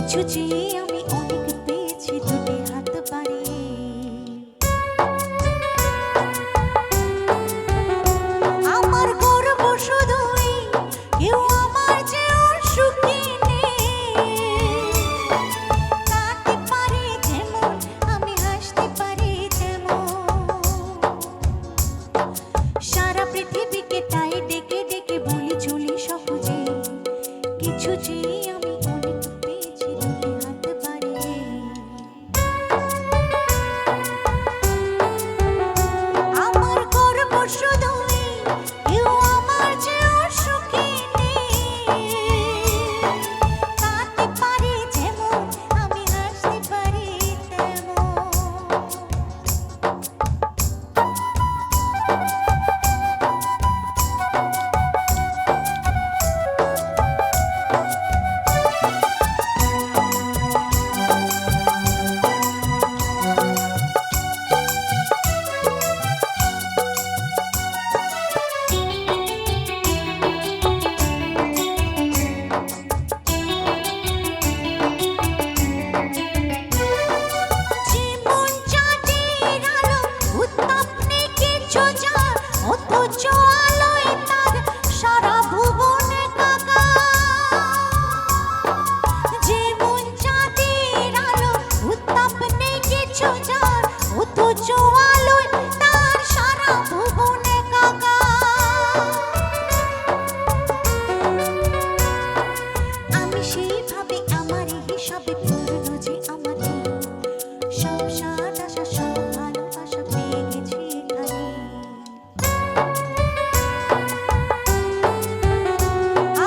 কিছু চেয়ে আমি অনেক পেয়েছি দুটি হাত বাড়িয়ে। আমার গর্ব শুধুই কেউ আমার চেয়েও সুখী নেই। কাঁদতে পারি যেমন আমি হাসতে পারি তেমন। সারা পৃথিবীকে তাই ডেকে ডেকে বলি চলি সহজে, কিছু চেয়ে আমি অনেক পেয়েছি দুটি হাত বাড়িয়ে। আমার গর্ব শুধুই কেউ আমার চেয়েও সুখী নেই। কাঁদতে পারি যেমন আমি হাসতে পারি তেমন। যেমন চাঁদের আলো উত্তাপ নেই কিছু যার, অথচ আলোয় তার সারা ভুবন একাকার। যেমন চাঁদের আলো উত্তাপ নেই কিছু যার, অথচ আলোয় তার সারা ভুবন একাকার। আমি সেইভাবে আমার হিসাবে পূর্ণ যে আমাদের সব স্বাদ আশা সব ভালোবাসা পেয়ে গেছি এখানে।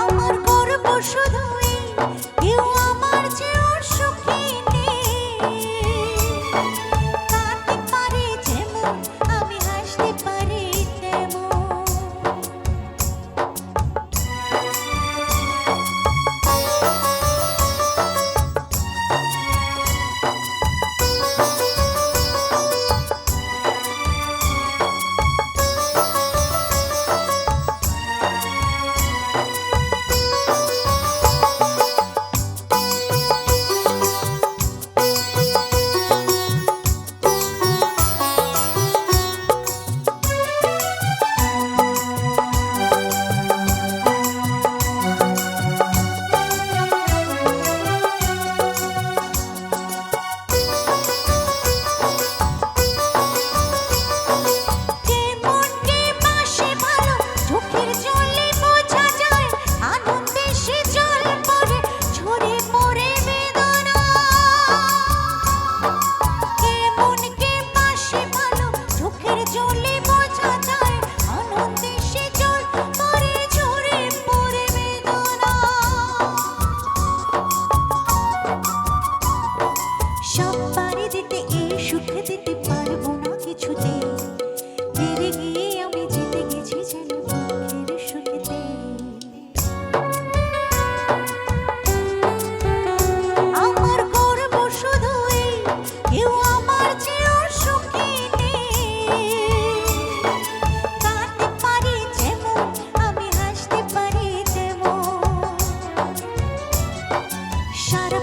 আমার গর্ব শুধুই কেউ আমার চেয়েও সুখী নেই। কাঁদতে পারি যেমন আমি হাসতে পারি তেমন। কেমন কে বাসে ভালো চোখের জলে বোঝা যায়, আনন্দে সে জল পড়ে ঝরে পড়ে বেদনা। কেমন কে বাসে ভালো চোখের জলে বোঝা যায়, আনন্দে সে জল পড়ে ঝরে পড়ে বেদনা। সব পারি দিতে এই সুখ দিতে পারবো না কিছুতে, হেরে গিয়ে আমি জিতে গেছি যেন দুঃখের সুখেতে। আমার গর্ব শুধুই কেউ আমার চেয়েও সুখী নেই। কাঁদতে পারি যেমন আমি হাসতে পারি তেমন। সারা